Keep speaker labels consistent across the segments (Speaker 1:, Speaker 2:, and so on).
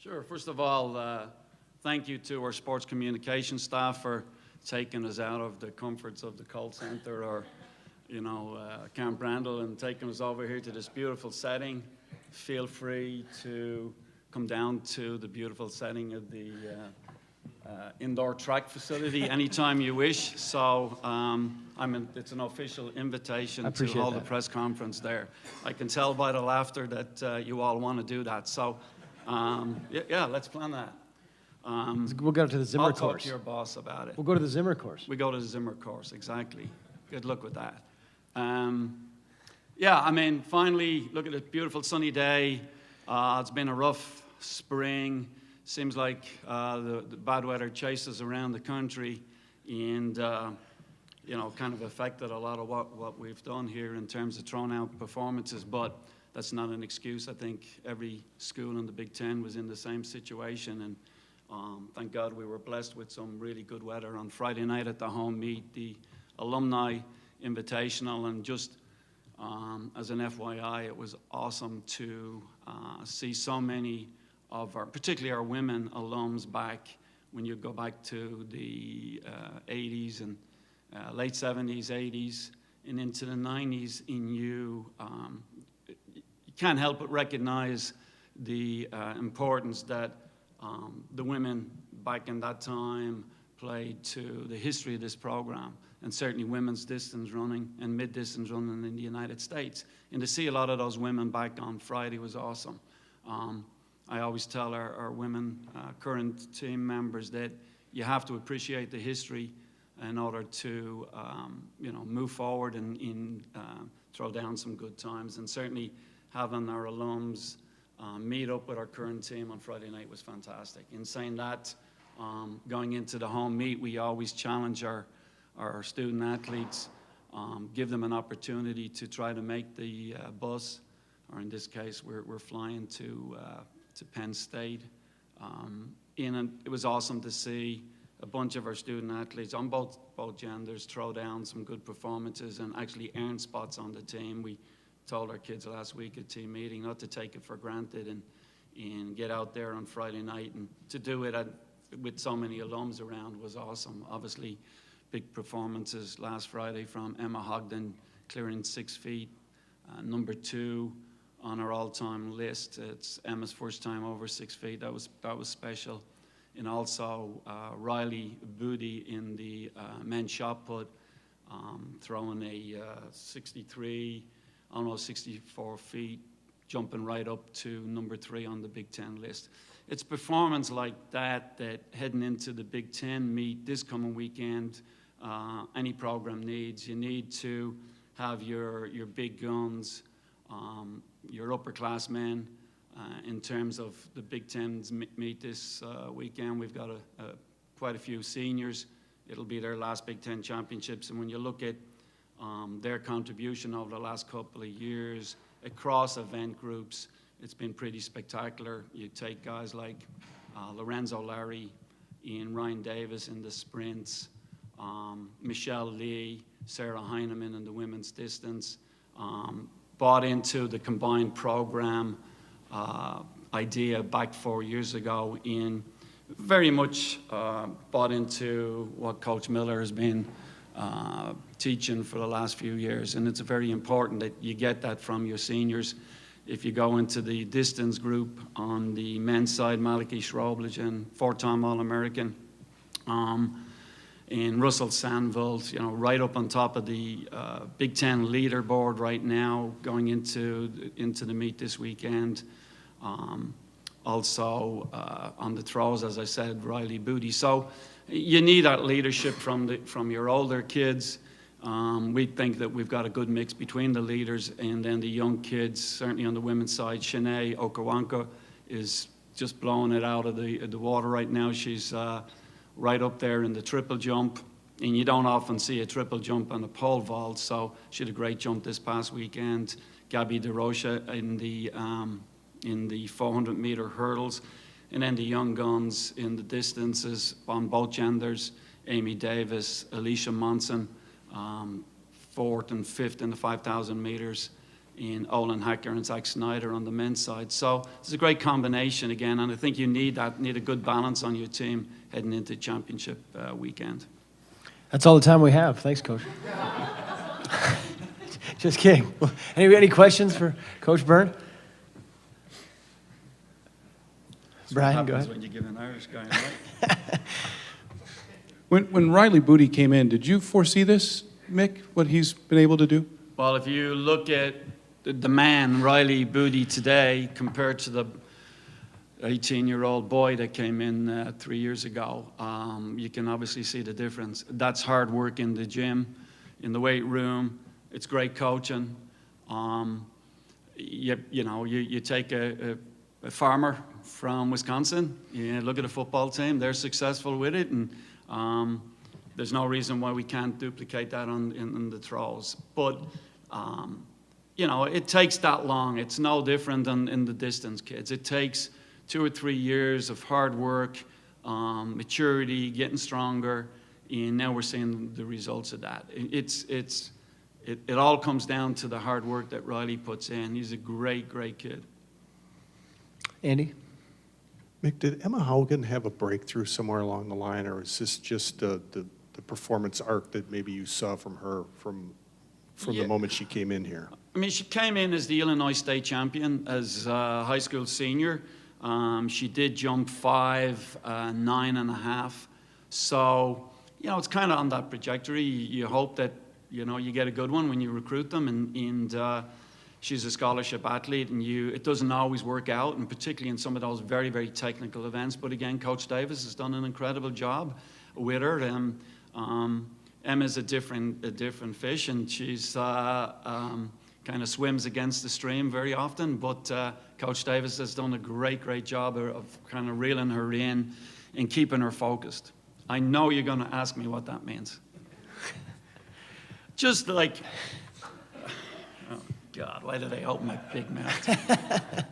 Speaker 1: Sure. First of all, thank you to our sports communication staff for taking us out of the comforts of the call center or, Camp Randall and taking us over here to this beautiful setting. Feel free to come down to the beautiful setting of the indoor track facility anytime you wish. So it's an official invitation to hold a press conference there. I can tell by the laughter that you all want to do that. So let's plan that.
Speaker 2: We'll go to the Zimmer course.
Speaker 1: I'll talk to your boss about it.
Speaker 2: We'll go to the Zimmer course.
Speaker 1: We go to the Zimmer course, exactly. Good luck with that. Finally, look at this beautiful sunny day. It's been a rough spring. Seems like the bad weather chases around the country and, kind of affected a lot of what we've done here in terms of thrown out performances. But that's not an excuse. I think every school in the Big Ten was in the same situation. And thank God we were blessed with some really good weather on Friday night at the home meet, the Alumni Invitational. And just as an FYI, it was awesome to see so many of particularly our women alums back when you go back to the 80s and late 70s, 80s, and into the 90s. You can't help but recognize the importance that the women back in that time played to the history of this program, and certainly women's distance running and mid-distance running in the United States. And to see a lot of those women back on Friday was awesome. I always tell our women, current team members, that you have to appreciate the history in order to, move forward and throw down some good times. And certainly having our alums meet up with our current team on Friday night was fantastic. In saying that, going into the home meet, we always challenge our student athletes, give them an opportunity to try to make the bus, or in this case, we're flying to Penn State. It was awesome to see a bunch of our student athletes on both genders throw down some good performances and actually earn spots on the team. We told our kids last week at team meeting not to take it for granted and get out there on Friday night, and to do it with so many alums around was awesome. Obviously, big performances last Friday from Emma Hogden, clearing 6 feet, number 2 on our all-time list. It's Emma's first time over 6 feet. That was special. And also Riley Booty in the men's shot put, throwing a 63, almost 64 feet, jumping right up to number 3 on the Big Ten list. It's performance like that heading into the Big Ten meet this coming weekend, any program needs. You need to have your big guns, your upperclassmen. In terms of the Big Ten's meet this weekend, we've got quite a few seniors. It'll be their last Big Ten championships, and when you look at their contribution over the last couple of years across event groups, it's been pretty spectacular. You take guys like Lorenzo Larry, Ryan Davis in the sprints, Michelle Lee, Sarah Heineman in the women's distance, bought into the combined program idea back 4 years ago, in very much bought into what Coach Miller has been teaching for the last few years. And it's very important that you get that from your seniors. If you go into the distance group on the men's side, Malachi Schrobligan, 4-time All-American, and Russell Sandvold, right up on top of the Big Ten leaderboard right now, going into the meet this weekend. Also on the throws, as I said, Riley Booty. So you need that leadership from your older kids. We think that we've got a good mix between the leaders and then the young kids. Certainly on the women's side, Shanae Okawanka is just blowing it out of the water right now. She's right up there in the triple jump, and you don't often see a triple jump on a pole vault, so she had a great jump this past weekend. Gabby DeRocha in the 400-meter hurdles, and then the young guns in the distances on both genders, Amy Davis, Alicia Monson, 4th and 5th in the 5,000 meters, in Olin Hacker and Zach Snyder on the men's side. So it's a great combination again, and I think you need a good balance on your team heading into championship weekend.
Speaker 2: That's all the time we have. Thanks, Coach. Just kidding. Any questions for Coach Byrne? Brian, go ahead.
Speaker 1: When you give an Irish guy, right?
Speaker 3: When Riley Booty came in, did you foresee this, Mick, what he's been able to do?
Speaker 1: Well, if you look at the man, Riley Booty, today compared to the 18-year-old boy that came in 3 years ago, you can obviously see the difference. That's hard work in the gym, in the weight room. It's great coaching. You take a farmer from Wisconsin, you look at a football team, they're successful with it, and there's no reason why we can't duplicate that in the throws. But, it takes that long. It's no different than in the distance kids. It takes 2 or 3 years of hard work, maturity, getting stronger, and now we're seeing the results of that. It all comes down to the hard work that Riley puts in. He's a great, great kid.
Speaker 2: Andy?
Speaker 4: Mick, did Emma Haugen have a breakthrough somewhere along the line, or is this just the performance arc that maybe you saw from her from the moment she came in here?
Speaker 1: I mean, she came in as the Illinois State champion as a high school senior. She did jump 5, 9.5. So, it's kind of on that trajectory. You hope that, you get a good one when you recruit them, and she's a scholarship athlete, and it doesn't always work out, and particularly in some of those very, very technical events. But again, Coach Davis has done an incredible job with her. Emma's a different fish, and she's kind of swims against the stream very often. But Coach Davis has done a great, great job of kind of reeling her in and keeping her focused. I know you're going to ask me what that means. Just like, oh God, why did I open my big mouth?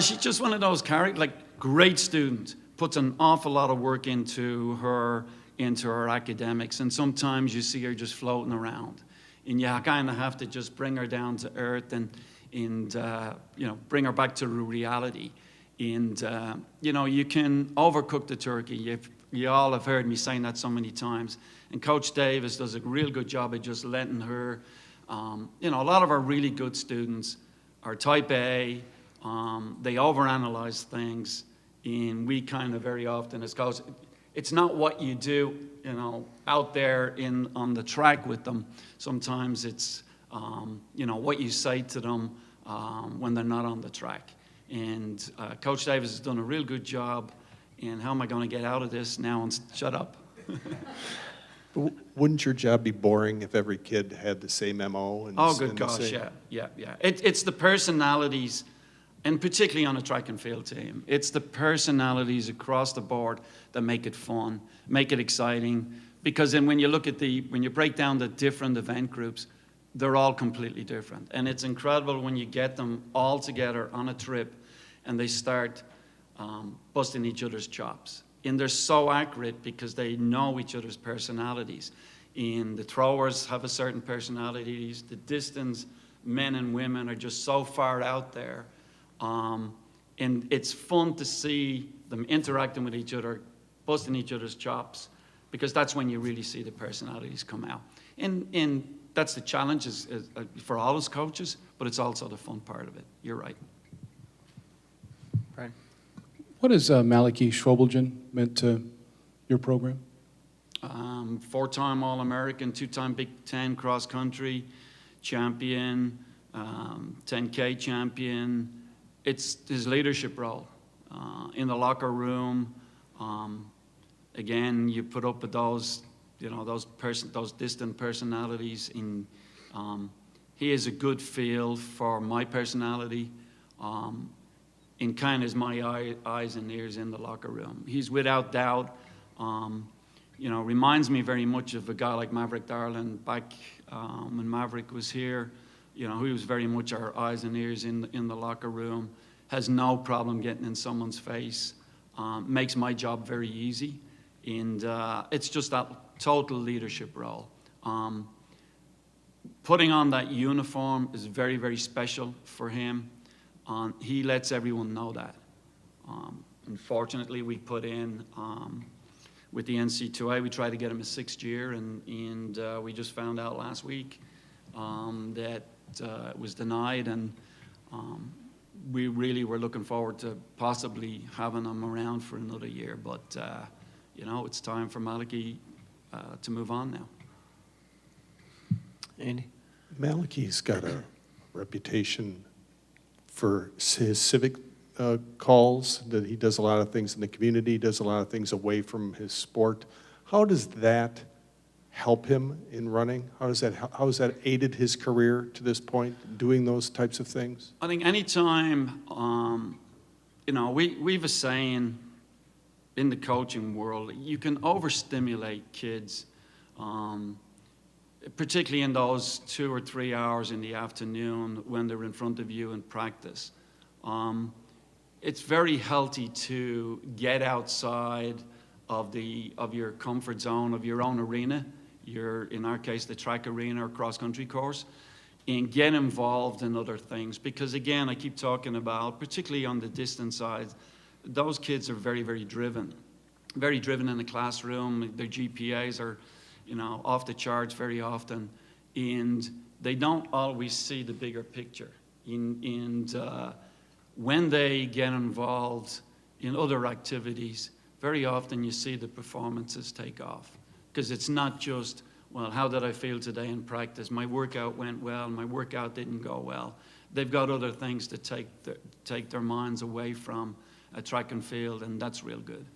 Speaker 1: She's just one of those characters, great student, puts an awful lot of work into her academics, and sometimes you see her just floating around, and you kind of have to just bring her down to earth and bring her back to reality. And you can overcook the turkey. You all have heard me saying that so many times. And Coach Davis does a real good job of just letting her, a lot of our really good students are type A. They overanalyze things, and we kind of very often as coaches, it's not what you do, out there on the track with them. Sometimes it's, what you say to them when they're not on the track. And Coach Davis has done a real good job. And how am I going to get out of this now and shut up?
Speaker 4: Wouldn't your job be boring if every kid had the same MO?
Speaker 1: Oh, good gosh, yeah. It's the personalities, and particularly on a track and field team, it's the personalities across the board that make it fun, make it exciting. Because then when you break down the different event groups, they're all completely different. And it's incredible when you get them all together on a trip and they start busting each other's chops. And they're so accurate because they know each other's personalities. And the throwers have a certain personalities. The distance men and women are just so far out there. And it's fun to see them interacting with each other, busting each other's chops, because that's when you really see the personalities come out. And that's the challenge for all us coaches, but it's also the fun part of it. You're right.
Speaker 2: Brian?
Speaker 3: What has Malachi Schwobelgen meant to your program?
Speaker 1: 4-time All-American, 2-time Big Ten cross-country champion, 10K champion. It's his leadership role in the locker room. Again, you put up with those distant personalities. He has a good feel for my personality. And kind of is my eyes and ears in the locker room. He's without doubt, reminds me very much of a guy like Maverick Darling back when Maverick was here. He was very much our eyes and ears in the locker room. Has no problem getting in someone's face. Makes my job very easy. And it's just that total leadership role. putting on that uniform is very, very special for him. He lets everyone know that. Unfortunately, we put in, with the NC2A, we tried to get him a 6th year, and we just found out last week that it was denied, and we really were looking forward to possibly having him around for another year. But, you know, it's time for Malachi to move on now.
Speaker 2: Andy?
Speaker 4: Malachi's got a reputation for his civic calls, that he does a lot of things in the community, does a lot of things away from his sport. How does that help him in running? How has that aided his career to this point, doing those types of things?
Speaker 1: I think anytime, you know, we've a saying in the coaching world, you can overstimulate kids, particularly in those 2 or 3 hours in the afternoon when they're in front of you in practice. It's very healthy to get outside of your comfort zone, of your own arena, in our case, the track arena or cross-country course, and get involved in other things. Because again, I keep talking about, particularly on the distance side, those kids are very, very driven in the classroom. Their GPAs are, you know, off the charts very often, and they don't always see the bigger picture. When they get involved in other activities, very often you see the performances take off. Because it's not just, well, how did I feel today in practice? My workout went well, my workout didn't go well. They've got other things to take their minds away from a track and field, and that's real good.